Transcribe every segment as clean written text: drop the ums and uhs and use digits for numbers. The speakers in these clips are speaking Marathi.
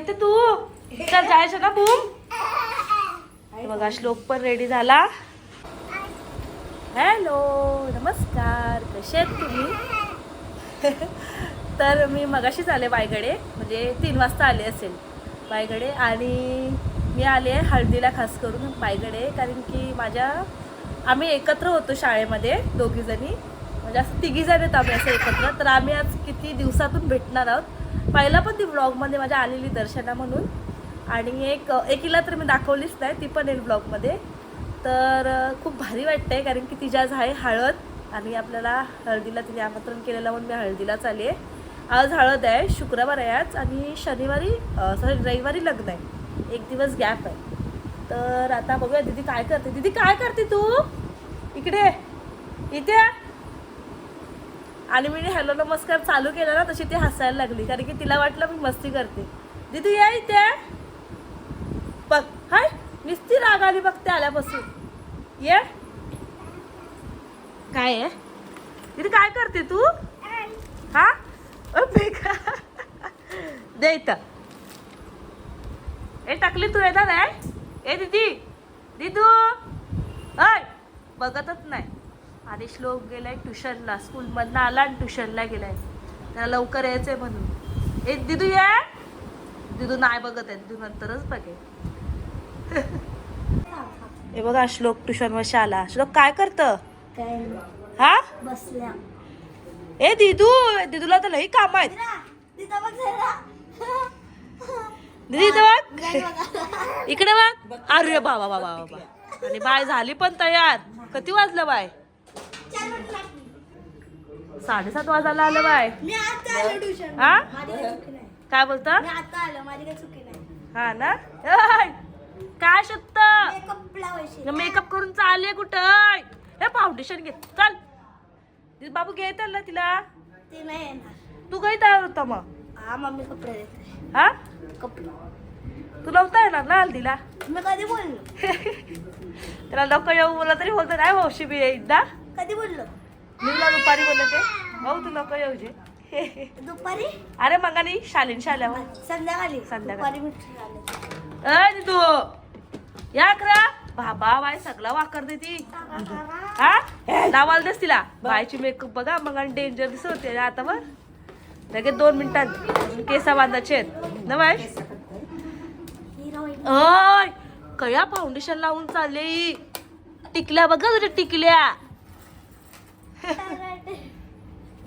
येते तू चल जायचं ना बूम. बघा श्लोक पण रेडी झाला. हॅलो नमस्कार कसे आहेत तुम्ही. तर मी मगाशीच आले बायगडे म्हणजे 3 वाजता आले असेल बायगडे. आणि मी आले हळदीला खास करून बायगडे कारण की आम्ही एकत्र होतो शाळेमध्ये दोघीजणी म्हणजे असं 3 जण आहेत आम्ही असं एकत्र. तर आम्ही आज किती दिवसातून भेटणार आहोत. पहिला पण ती ब्लॉगमध्ये माझ्या आलेली दर्शना म्हणून आणि एकीला तर मी दाखवलीच नाही ती पण येईल ब्लॉगमध्ये. तर खूप भारी वाटतंय कारण की तिची आज आहे हळद आणि आपल्याला हळदीला तिने आमंत्रण केलेलं म्हणून मी हळदीलाच आली आहे. आज हळद आहे शुक्रवार आहे आज आणि रविवारी लग्न आहे 1 दिवस गॅप आहे. तर आता बघूया दीदी काय करते. दीदी काय करते तू इकडे इथे. आणि मी हॅलो नमस्कार चालू केला ना तशी ती हसायला लागली कारण की तिला वाटलं मी मस्ती करते. दीदी या इथे बघ हाय नुसती राग आली बघते आल्यापासून. ये काय आहे दीदी काय करते तू हा दे इथं. ए टाकली तू येणार आहे. ए दीदी दीदू अय बघतच नाही. आणि श्लोक गेलाय ट्युशनला स्कूलमधनं आला आणि ट्युशनला गेलाय त्याला लवकर यायचंय म्हणून. ए दीदू ये. दीदू नाही बघत आहे दीदू नंतरच बघे. हे बघा श्लोक ट्युशनवर आला. श्लोक काय करतं हा बसल्या. ए दीदू दीदूला तर लई काम आहेत. दीदी इथं बघ इकडे बघ. अरे बाबा बाबा बाबा. आणि बाय झाली पण तयार. किती वाजलं बाय 7:30 वाजायला आलं बाय. हा काय बोलता हा ना. काय शकत मेकअप करून चालले कुठं. हे फाउंडेशन घे चल. बाबू घे त्याला तिला तू काही तयार होता मग. हा मम्मी कपडे देते. हा कपडे तू नव्हता येणार ना हल्दीला. मी कधी बोललो. त्याला लोक येऊ बोला तरी बोलतो नाही भाऊशी बी एकदा कधी बोललो. मी तुला दुपारी बोलते भाऊ तू नको येऊ जे. दुपारी अरे मग नाही शाल्यावर संध्याकाळी संध्याकाळी. दुपारी तू या करा बाबा बाय सगळा वाकर दे ती. हा नावाला देस तिला बायची मेकअप बघा मग आणि डेंजर दिसत होते आता बघ लगेच 2 मिनिटात केसा बांधायचे आहेत ना बाय. अय कया फाउंडेशन लावून चालले. टिकल्या बघा तुझ्या टिकल्या.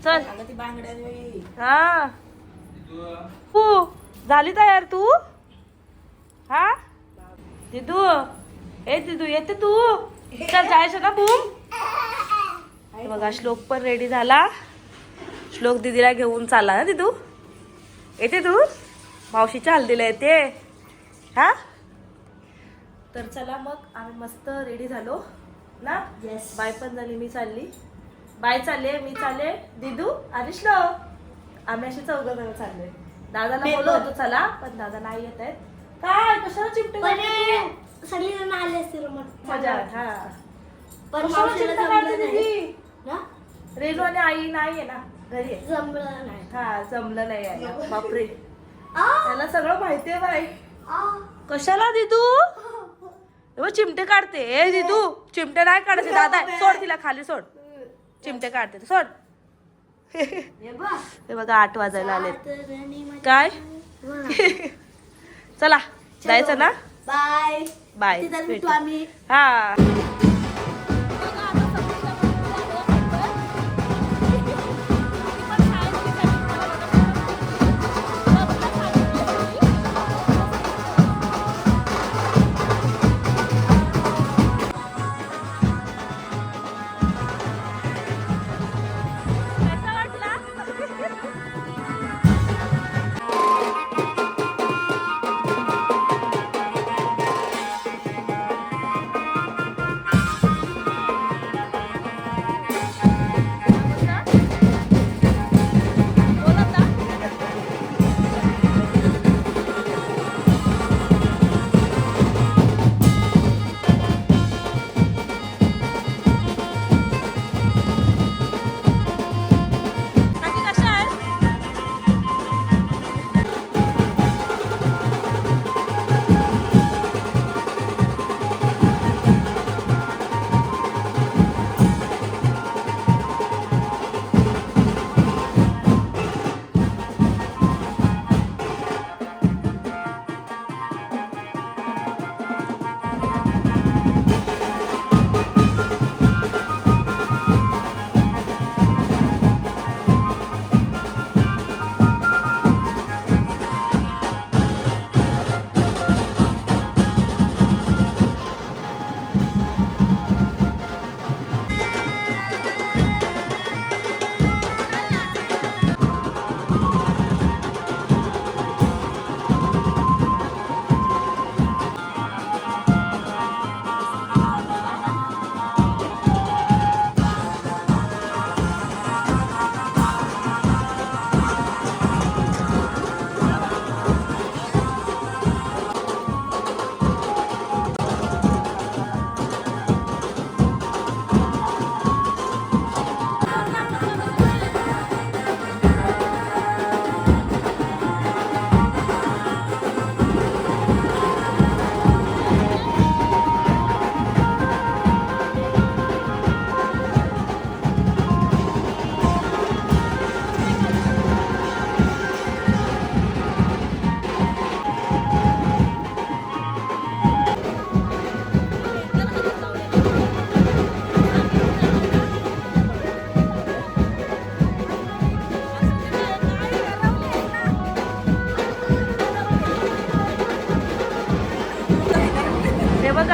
चल हा तू झाली तयार तू हा दिदू. ए दिदू येते तू चल जायचं ना बूम. बघा श्लोक पण रेडी झाला. श्लोक दीदीला घेऊन चालला ना दिदू. येते तू मावशीच्या हल्दीला येते हा. तर चला मग आम्ही मस्त रेडी झालो ना. येस बाय पण झाली मी चालली. बाय चालले मी चालले दिदू आणि श्लोक आम्ही अशी 4 जण चाललोय. दादाला बोललो होतो चला पण दादा नाही येत आहेत. काय कशाला चिमटे सगळी जण आले असतील मजा. हा पण कशाला चिमटे काढते दीदी. ना रेणू आणि आई नाही आहे ना घरी आहे. जमलं नाही. हा जमलं नाही आहे बापरे. त्याला सगळं माहितीये बाई. कशाला दिदू चिमटे काढते. ए दिदू चिमटे नाही काढते. दादा सोड तिला खाली सोड. चिमटे काढते सोड. हे बघा 8 वाजायला आले. काय चला जायचं ना. बाय बाय भेटू आम्ही. हा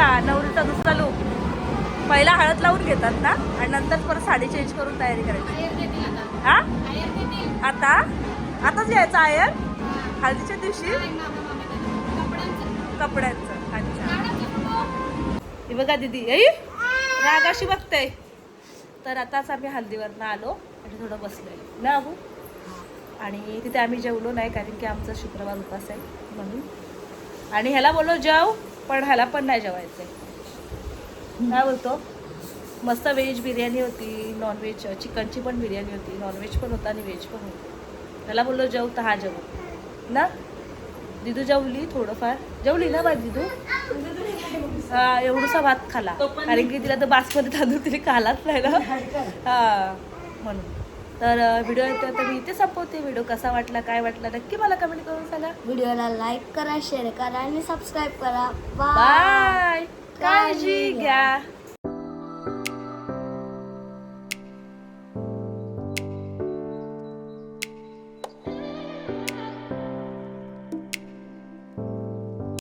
बघा नवरीचा दुसरा लुक. पहिला हळद लावून घेतात ना आणि नंतर परत साडी चेंज करून तयारी करायची. हा आता आताच यायचं आयर हळदीच्या दिवशी कपड्यांचं. अच्छा हे बघा दीदी आई रागाशी बघते. तर आताच आम्ही हल्दीवरनं आलो आणि थोडं बसलेलो ना अबू. आणि तिथे आम्ही जेवलो नाही कारण की आमचा शुक्रवार उपास आहे म्हणून. आणि ह्याला बोललो जेव पण ह्याला पण नाही जेवायचं आहे. काय बोलतो मस्त व्हेज बिर्याणी होती, नॉनव्हेज चिकनची पण बिर्याणी होती, नॉनव्हेज पण होता आणि व्हेज पण होतं. त्याला बोललो जेव तर हा जेव ना. दिदू जेवली थोडंफार जेवली ना बा दिदू. हा एवढूसा भात खाला कारण की तिला तर बासमती तांदूळ तिने खालाच नाही ना. हा म्हणून. तर व्हिडिओ येतो तर मी इथे संपवते. व्हिडिओ कसा वाटला काय वाटला नक्की मला कमेंट करून सांगा. व्हिडिओला लाईक करा, शेअर करा आणि सबस्क्राईब करा. बाय. काळजी घ्या.